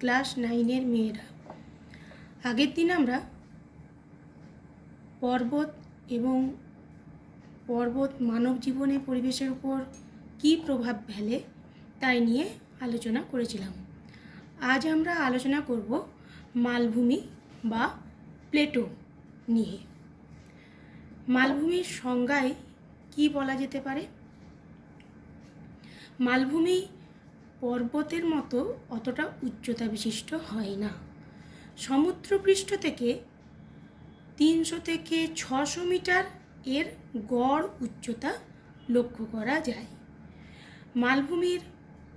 Class 9-এর মেয়েরা। আগের দিন আমরা পর্বত মানব জীবনে পরিবেশের উপর কী প্রভাব ফেলে তাই নিয়ে আলোচনা করেছিলাম। আজ আমরা আলোচনা করব মালভূমি বা প্লেটো নিয়ে। মালভূমির সংজ্ঞায় কী বলা যেতে পারে? মালভূমি পর্বতের মতো অতটা উচ্চতা বিশিষ্ট হয় না। সমুদ্রপৃষ্ঠ থেকে 300 থেকে 600 মিটার এর গড় উচ্চতা লক্ষ্য করা যায়। মালভূমির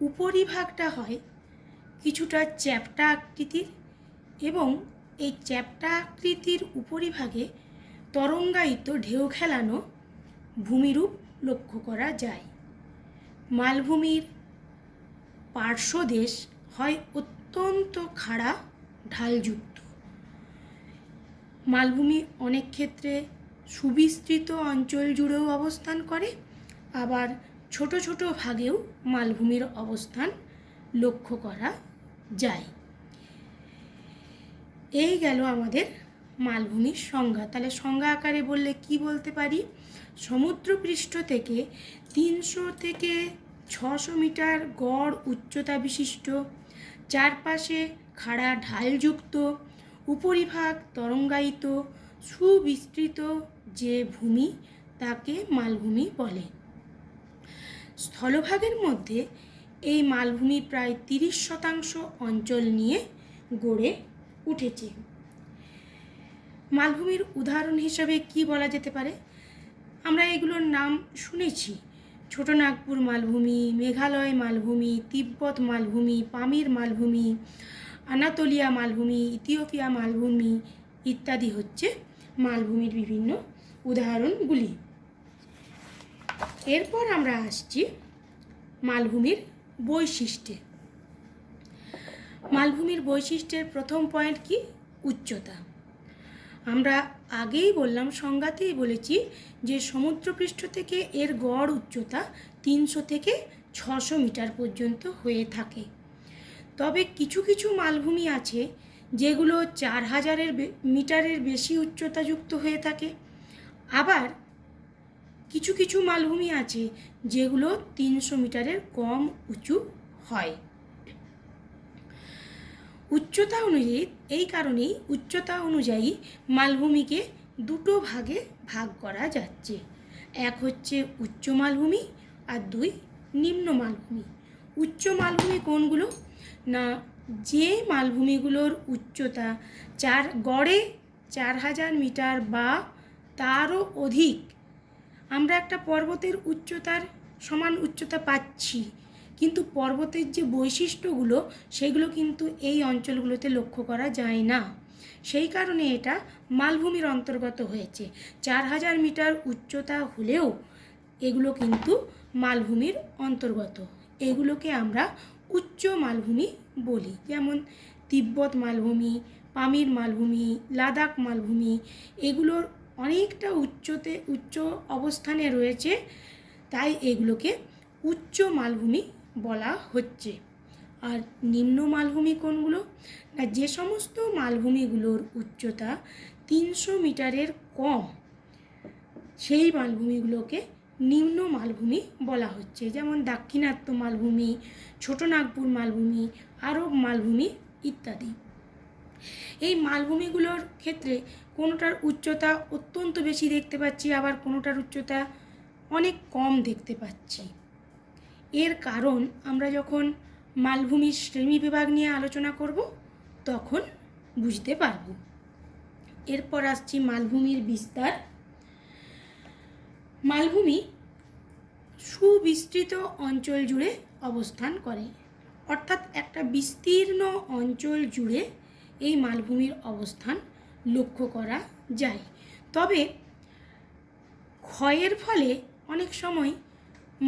উপরিভাগটা হয় কিছুটা চ্যাপ্টা আকৃতির এবং এই চ্যাপ্টা আকৃতির উপরিভাগে তরঙ্গায়িত ঢেউ খেলানো ভূমিরূপ লক্ষ্য করা যায়। মালভূমির পার্শ্বদেশ হয় অত্যন্ত খাড়া ঢালযুক্ত। মালভূমি অনেক ক্ষেত্রে সুবিস্তৃত অঞ্চল জুড়েও অবস্থান করে, আবার ছোট ছোট ভাগেও মালভূমির অবস্থান লক্ষ্য করা যায়। এই গেল আমাদের মালভূমির সংজ্ঞা। তাহলে সংজ্ঞা আকারে বললে কি বলতে পারি? সমুদ্রপৃষ্ঠ থেকে 300 থেকে 600 মিটার গড় উচ্চতা বিশিষ্ট, চারপাশে খাড়া ঢালযুক্ত, উপরিভাগ তরঙ্গায়িত, সুবিস্তৃত যে ভূমি তাকে মালভূমি বলে। স্থলভাগের মধ্যে এই মালভূমি প্রায় 30% অঞ্চল নিয়ে গড়ে উঠেছে। মালভূমির উদাহরণ হিসাবে কি বলা যেতে পারে? আমরা এগুলোর নাম শুনেছি: ছোটনাগপুর মালভূমি, মেঘালয় মালভূমি, তিব্বত মালভূমি, পামির মালভূমি, আনাতোলিয়া মালভূমি, ইথিওপিয়া মালভূমি ইত্যাদি হচ্ছে মালভূমির বিভিন্ন উদাহরণগুলি। এরপর আমরা আসছি মালভূমির বৈশিষ্ট্যে। মালভূমির বৈশিষ্ট্যের প্রথম পয়েন্ট কি? উচ্চতা। আমরা আগেই বললাম, সংজ্ঞাতেই বলেছি যে সমুদ্রপৃষ্ঠ থেকে এর গড় উচ্চতা 300 থেকে 600 মিটার পর্যন্ত হয়ে থাকে। তবে কিছু কিছু মালভূমি আছে যেগুলো 4000 মিটারের বেশি উচ্চতাযুক্ত হয়ে থাকে। আবার কিছু কিছু মালভূমি আছে যেগুলো 300 মিটারের কম উঁচু হয়। উচ্চতা অনুযায়ী, এই কারণেই উচ্চতা অনুযায়ী মালভূমিকে দুটো ভাগে ভাগ করা যাচ্ছে। এক হচ্ছে উচ্চ মালভূমি আর 2 নিম্ন মালভূমি। উচ্চ মালভূমি কোনগুলো? না, যে মালভূমিগুলোর উচ্চতা গড়ে 4000 মিটার বা তারও অধিক। আমরা একটা পর্বতের উচ্চতার সমান উচ্চতা পাচ্ছি, কিন্তু পর্বতের যে বৈশিষ্ট্যগুলো সেগুলো কিন্তু এই অঞ্চলগুলোতে লক্ষ্য করা যায় না। সেই কারণে এটা মালভূমির অন্তর্গত হয়েছে। 4000 মিটার উচ্চতা হলেও এগুলো কিন্তু মালভূমির অন্তর্গত। এগুলোকে আমরা উচ্চ মালভূমি বলি। যেমন তিব্বত মালভূমি, পামির মালভূমি, লাদাখ মালভূমি, এগুলোর অনেকটা উচ্চ অবস্থানে রয়েছে, তাই এগুলোকে উচ্চ মালভূমি বলা হচ্ছে। আর নিম্ন মালভূমি কোনগুলো? না, যে সমস্ত মালভূমিগুলোর উচ্চতা 300 মিটারের কম, সেই মালভূমিগুলোকে নিম্ন মালভূমি বলা হচ্ছে। যেমন দাক্ষিণাত্য মালভূমি, ছোটনাগপুর মালভূমি, আরব মালভূমি ইত্যাদি। এই মালভূমিগুলোর ক্ষেত্রে কোনোটার উচ্চতা অত্যন্ত বেশি দেখতে পাচ্ছি, আবার কোনোটার উচ্চতা অনেক কম দেখতে পাচ্ছি। এর কারণ আমরা যখন মালভূমির শ্রেণীবিভাগ নিয়ে আলোচনা করব তখন বুঝতে পারব। এরপর আসছি মালভূমির বিস্তার। মালভূমি সুবিস্তৃত অঞ্চল জুড়ে অবস্থান করে, অর্থাৎ একটা বিস্তীর্ণ অঞ্চল জুড়ে এই মালভূমির অবস্থান লক্ষ্য করা যায়। তবে ক্ষয়ের ফলে অনেক সময়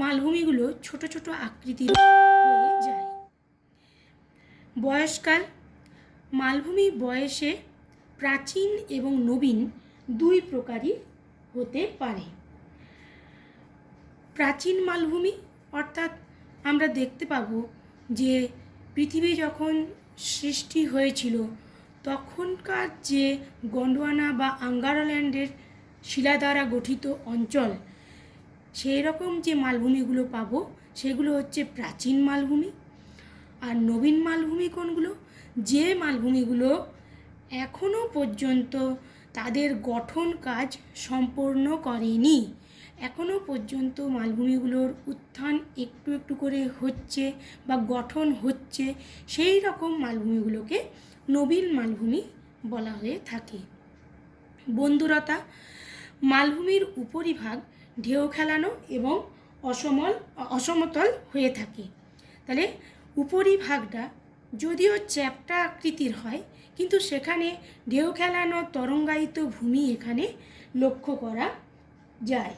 মালভূমিগুলো ছোট ছোট আকৃতির হয়ে যায়। বয়সকাল। মালভূমি বয়সে প্রাচীন এবং নবীন 2 প্রকারই হতে পারে। প্রাচীন মালভূমি অর্থাৎ আমরা দেখতে পাবো যে পৃথিবী যখন সৃষ্টি হয়েছিল তখনকার যে গন্ডোয়ানা বা আঙ্গারাল্যান্ডের শিলা দ্বারা গঠিত অঞ্চল, সেই রকম যে মালভূমিগুলো পাবো সেগুলো হচ্ছে প্রাচীন মালভূমি। আর নবীন মালভূমি কোনগুলো? যে মালভূমিগুলো এখনও পর্যন্ত তাদের গঠন কাজ সম্পূর্ণ করেনি, এখনও পর্যন্ত মালভূমিগুলোর উত্থান একটু একটু করে হচ্ছে বা গঠন হচ্ছে, সেই রকম মালভূমিগুলোকে নবীন মালভূমি বলা হয়ে থাকে। বন্ধুরতা, মালভূমির উপরিভাগ ঢেউ খেলানো এবং অসমতল হয়ে থাকে। তাহলে উপরিভাগটা যদিও চ্যাপ্টা আকৃতির হয়, কিন্তু সেখানে ঢেউ খেলানো তরঙ্গায়িত ভূমি এখানে লক্ষ্য করা যায়।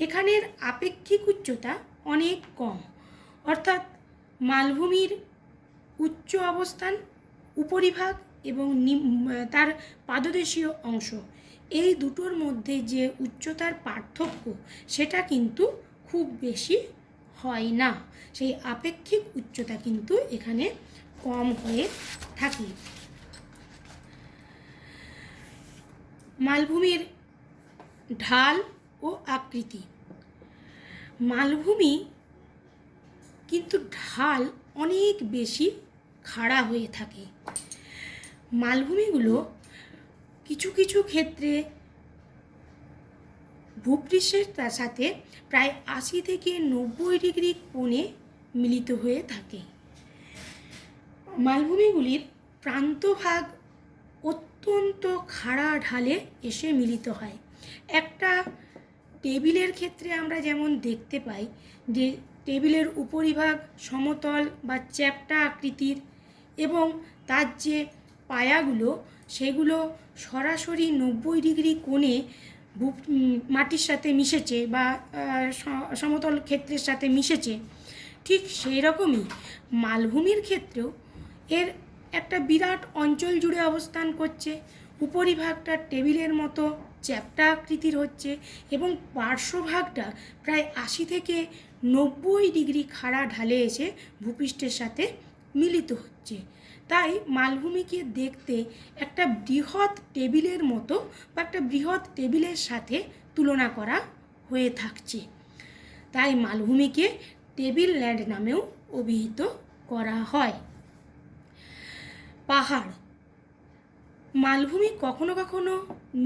এখানের আপেক্ষিক উচ্চতা অনেক কম, অর্থাৎ মালভূমির উচ্চ অবস্থান উপরিভাগ এবং তার পাদদেশীয় অংশ, এই দুটোর মধ্যে যে উচ্চতার পার্থক্য সেটা কিন্তু খুব বেশি হয় না, সেই আপেক্ষিক উচ্চতা কিন্তু এখানে কম হয়ে থাকে। মালভূমির ঢাল ও আকৃতি। মালভূমি কিন্তু ঢাল অনেক বেশি খাড়া হয়ে থাকে। মালভূমিগুলো কিছু কিছু ক্ষেত্রে ভূপৃষ্ঠের সাথে প্রায় 80 থেকে 90 ডিগ্রি কোণে মিলিত হয়ে থাকে। মালভূমিগুলির প্রান্তভাগ অত্যন্ত খাড়া ঢালে এসে মিলিত হয়। একটা টেবিলের ক্ষেত্রে আমরা যেমন দেখতে পাই যে টেবিলের উপরিভাগ সমতল বা চ্যাপ্টা আকৃতির এবং তার যে পায়াগুলো সেগুলো সরাসরি 90 ডিগ্রি কোণে মাটির সাথে মিশেছে বা সমতল ক্ষেত্রের সাথে মিশেছে, ঠিক সেই রকমই মালভূমির ক্ষেত্রেও এর একটা বিরাট অঞ্চল জুড়ে অবস্থান করছে। উপরিভাগটা টেবিলের মতো চ্যাপ্টা আকৃতির হচ্ছে এবং পার্শ্বভাগটা প্রায় 80 থেকে 90 ডিগ্রি খাড়া ঢালে এসে ভূপৃষ্ঠের সাথে মিলিত হচ্ছে। তাই মালভূমিকে দেখতে একটা বৃহৎ টেবিলের মতো বা একটা বৃহৎ টেবিলের সাথে তুলনা করা হয়ে থাকছে। তাই মালভূমিকে টেবিল ল্যান্ড নামেও অভিহিত করা হয়। পাহাড়। মালভূমি কখনো কখনো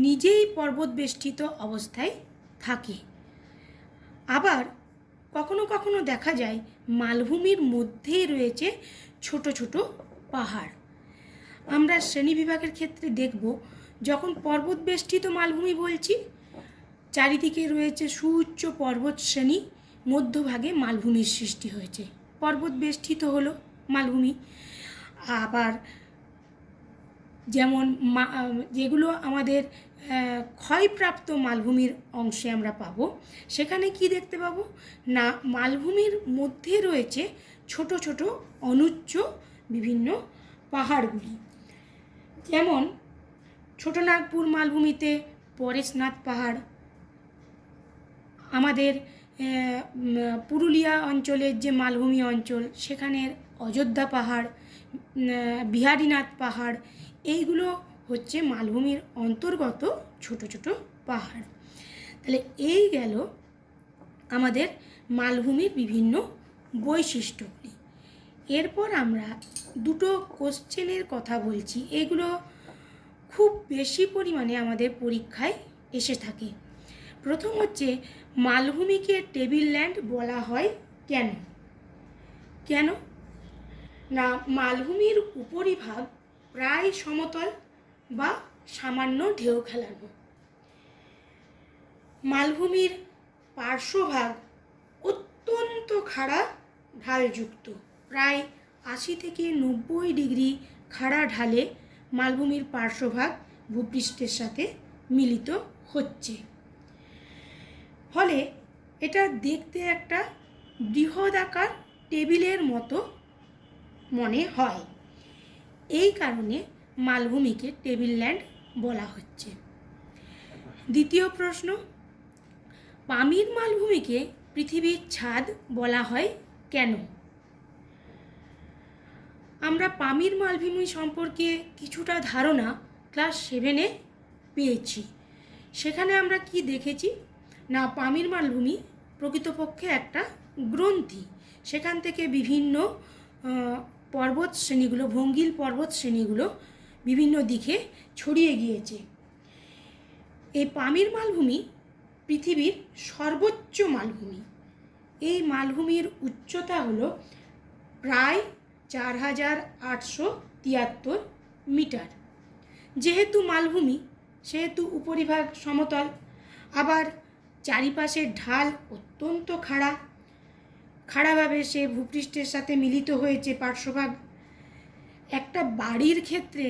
নিজেই পর্বত বেষ্টিত অবস্থায় থাকে, আবার কখনো কখনো দেখা যায় মালভূমির মধ্যেই রয়েছে ছোট ছোট পাহাড়। আমরা শ্রেণীবিভাগের ক্ষেত্রে দেখব, যখন পর্বত বেষ্টিত মালভূমি বলছি, চারিদিকে রয়েছে সুউচ্চ পর্বত শ্রেণী, মধ্যভাগে মালভূমির সৃষ্টি হয়েছে, পর্বত বেষ্টিত হলো মালভূমি। আবার যেমন যেগুলো আমাদের ক্ষয়প্রাপ্ত মালভূমির অংশে আমরা পাবো, সেখানে কি দেখতে পাবো না, মালভূমির মধ্যে রয়েছে ছোট ছোট অনুচ্চ বিভিন্ন পাহাড়গুলি। যেমন ছোটনাগপুর মালভূমিতে পরেশনাথ পাহাড়, আমাদের পুরুলিয়া অঞ্চলের যে মালভূমি অঞ্চল সেখানের অযোধ্যা পাহাড়, বিহারীনাথ পাহাড়, এইগুলো হচ্ছে মালভূমির অন্তর্গত ছোট ছোট পাহাড়। তাহলে এই গেল আমাদের মালভূমির বিভিন্ন বৈশিষ্ট্যগুলি। এরপর আমরা দুটো কোশ্চেনের কথা বলছি, এগুলো খুব বেশি পরিমাণে আমাদের পরীক্ষায় এসে থাকে। প্রথম হচ্ছে, মালভূমিকে টেবিল ল্যান্ড বলা হয় কেন? কেন না, মালভূমির উপরিভাগ প্রায় সমতল বা সামান্য ঢেউ খেলানো। মালভূমির পার্শ্বভাগ অত্যন্ত খাড়া ঢালযুক্ত, প্রায় 80 থেকে 90 ডিগ্রি খাড়া ঢালে মালভূমির পার্শ্বভাগ ভূপৃষ্ঠের সাথে মিলিত হচ্ছে, ফলে এটা দেখতে একটা বৃহদাকার টেবিলের মতো মনে হয়। এই কারণে মালভূমিকে টেবিল ল্যান্ড বলা হচ্ছে। দ্বিতীয় প্রশ্ন, পামির মালভূমিকে পৃথিবীর ছাদ বলা হয় কেন? আমরা পামির মালভূমি সম্পর্কে কিছুটা ধারণা ক্লাস 7-এ পেয়েছি। সেখানে আমরা কি দেখেছি না, পামির মালভূমি প্রকৃতপক্ষে একটা গ্রন্থি। সেখান থেকে বিভিন্ন পর্বত শ্রেণীগুলো, ভঙ্গিল পর্বত শ্রেণীগুলো বিভিন্ন দিকে ছড়িয়ে গিয়েছে। এই পামির মালভূমি পৃথিবীর সর্বোচ্চ মালভূমি। এই মালভূমির উচ্চতা হলো প্রায় 4873 মিটার। যেহেতু মালভূমি সেহেতু উপরিভাগ সমতল, আবার চারিপাশের ঢাল অত্যন্ত খাড়াভাবে সে ভূপৃষ্ঠের সাথে মিলিত হয়েছে পার্শ্বভাগ। একটা বাড়ির ক্ষেত্রে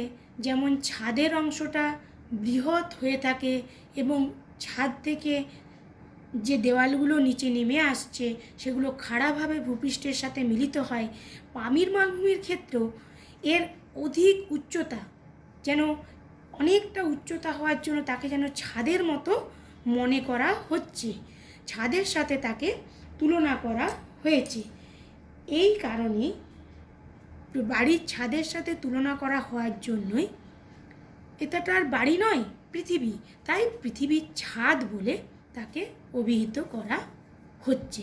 যেমন ছাদের অংশটা বৃহৎ হয়ে থাকে এবং ছাদ থেকে যে দেওয়ালগুলো নিচে নেমে আসছে সেগুলো খাড়াভাবে ভূপৃষ্ঠের সাথে মিলিত হয়, পামির মালভূমির ক্ষেত্রেও এর অধিক উচ্চতা, যেন অনেকটা উচ্চতা হওয়ার জন্য তাকে যেন ছাদের মতো মনে করা হচ্ছে, ছাদের সাথে তাকে তুলনা করা হয়েছে। এই কারণে বাড়ির ছাদের সাথে তুলনা করা হওয়ার জন্যই এটা তার বাড়ি নয়, পৃথিবী, তাই পৃথিবীর ছাদ বলে তাকে অভিহিত করা হচ্ছে।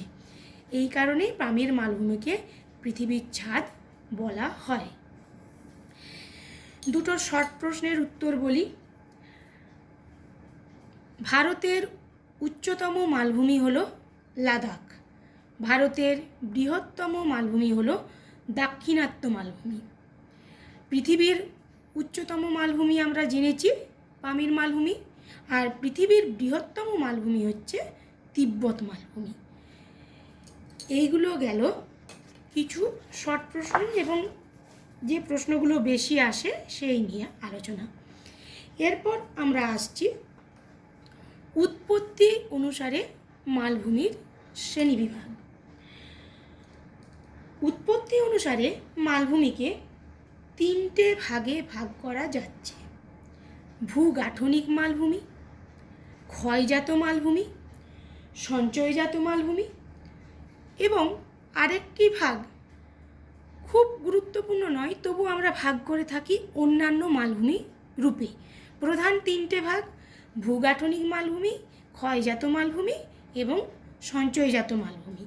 এই কারণেই পামির মালভূমিকে পৃথিবীর ছাদ বলা হয়। দুটো শর্ট প্রশ্নের উত্তর বলি। ভারতের উচ্চতম মালভূমি হলো লাদাখ। ভারতের বৃহত্তম মালভূমি হলো দাক্ষিণাত্য মালভূমি। পৃথিবীর উচ্চতম মালভূমি আমরা জেনেছি পামির মালভূমি, আর পৃথিবীর বৃহত্তম মালভূমি হচ্ছে তিব্বত মালভূমি। এইগুলো গেল কিছু শর্ট প্রশ্ন এবং যে প্রশ্নগুলো বেশি আসে সেই নিয়ে আলোচনা। এরপর আমরা আসছি উৎপত্তি অনুসারে মালভূমির শ্রেণীবিভাগ। উৎপত্তি অনুসারে মালভূমিকে 3টে ভাগে ভাগ করা যাচ্ছে: ভূগাঠনিক মালভূমি, ক্ষয়জাত মালভূমি, সঞ্চয়জাত মালভূমি, এবং আরেকটি ভাগ খুব গুরুত্বপূর্ণ নয়, তবু আমরা ভাগ করে থাকি অন্যান্য মালভূমি রূপে। প্রধান 3টে ভাগ: ভূগাঠনিক মালভূমি, ক্ষয়জাত মালভূমি এবং সঞ্চয়জাত মালভূমি।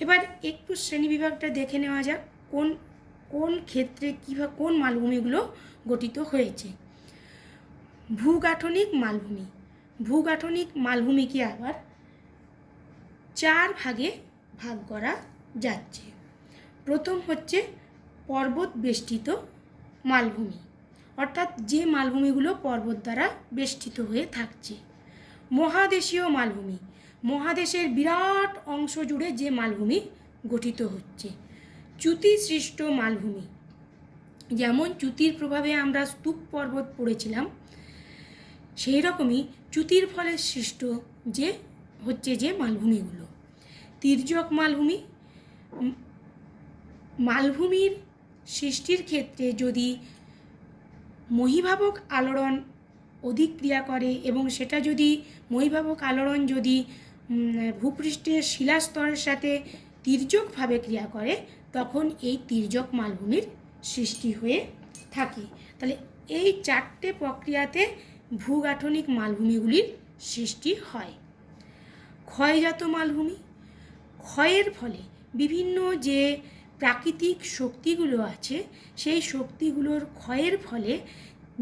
এবার একটু শ্রেণীবিভাগটা দেখে নেওয়া যাক, কোন কোন ক্ষেত্রে কীভাবে কোন মালভূমিগুলো গঠিত হয়েছে। ভূগাঠনিক মালভূমি। ভূগাঠনিক মালভূমিকে আবার 4 ভাগে ভাগ করা যাচ্ছে। প্রথম হচ্ছে পর্বত বেষ্টিত মালভূমি, অর্থাৎ যে মালভূমিগুলো পর্বত দ্বারা বেষ্টিত হয়ে থাকছে। মহাদেশীয় মালভূমি, মহাদেশের বিরাট অংশ জুড়ে যে মালভূমি গঠিত হচ্ছে। চ্যুতিসৃষ্ট মালভূমি, যেমন চ্যুতির প্রভাবে আমরা স্তূপ পর্বত পড়েছিলাম, সেই রকমই চ্যুতির ফলে সৃষ্ট যে মালভূমিগুলো। তির্যক মালভূমি, মালভূমির সৃষ্টির ক্ষেত্রে যদি মহীভাবক আলোড়ন অধিক ক্রিয়া করে এবং সেটা যদি মহীভাবক আলোড়ন যদি ভূপৃষ্ঠের শিলাস্তরের সাথে তির্যকভাবে ক্রিয়া করে, তখন এই তির্যক মালভূমির সৃষ্টি হয়ে থাকে। তাহলে এই 4টে প্রক্রিয়াতে ভূগাঠনিক মালভূমিগুলির সৃষ্টি হয়। ক্ষয়জাত মালভূমি, ক্ষয়ের ফলে বিভিন্ন যে প্রাকৃতিক শক্তিগুলো আছে সেই শক্তিগুলোর ক্ষয়ের ফলে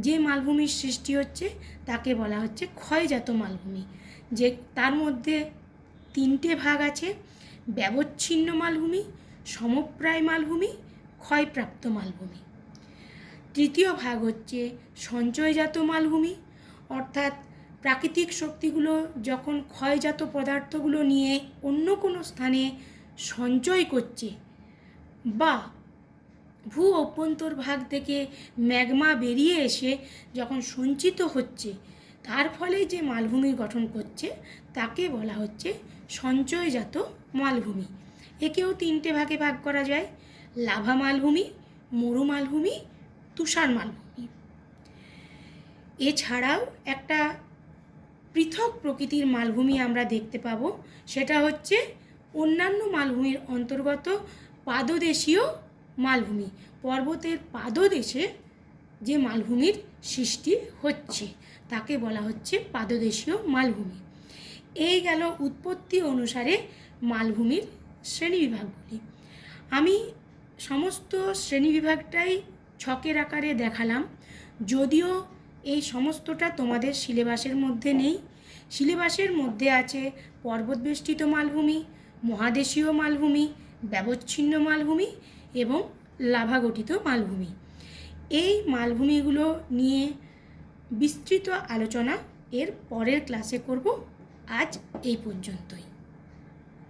যে মালভূমির সৃষ্টি হচ্ছে তাকে বলা হচ্ছে ক্ষয়জাত মালভূমি। যে তার মধ্যে 3টে ভাগ আছে: ব্যবচ্ছিন্ন মালভূমি, সমপ্রায় মালভূমি, ক্ষয়প্রাপ্ত মালভূমি। তৃতীয় ভাগ হচ্ছে সঞ্চয়জাত মালভূমি, অর্থাৎ প্রাকৃতিক শক্তিগুলো যখন ক্ষয়জাত পদার্থগুলো নিয়ে অন্য কোনো স্থানে সঞ্চয় করছে বা ভূ অভ্যন্তরভাগ থেকে ম্যাগমা বেরিয়ে এসে যখন সঞ্চিত হচ্ছে, তার ফলে যে মালভূমি গঠন করছে তাকে বলা হচ্ছে সঞ্চয়জাত মালভূমি। একেও 3টে ভাগে ভাগ করা যায়: লাভা মালভূমি, মরু মালভূমি, তুষার মালভূমি। এছাড়াও একটা পৃথক প্রকৃতির মালভূমি আমরা দেখতে পাবো, সেটা হচ্ছে অন্যান্য মালভূমির অন্তর্গত পাদদেশীয় মালভূমি। পর্বতের পাদদেশে যে মালভূমির সৃষ্টি হচ্ছে তাকে বলা হচ্ছে পাদদেশীয় মালভূমি। এই গেল উৎপত্তি অনুসারে মালভূমির শ্রেণীবিভাগগুলি। আমি সমস্ত শ্রেণীবিভাগটাই ছকের আকারে দেখালাম, যদিও এই সমস্তটা তোমাদের সিলেবাসের মধ্যে নেই। সিলেবাসের মধ্যে আছে পর্বতবেষ্টিত মালভূমি, মহাদেশীয় মালভূমি, ব্যবচ্ছিন্ন মালভূমি এবং লাভাগঠিত মালভূমি। এই মালভূমিগুলো নিয়ে বিস্তৃত আলোচনা এর পরের ক্লাসে করব। আজ এই পর্যন্তই।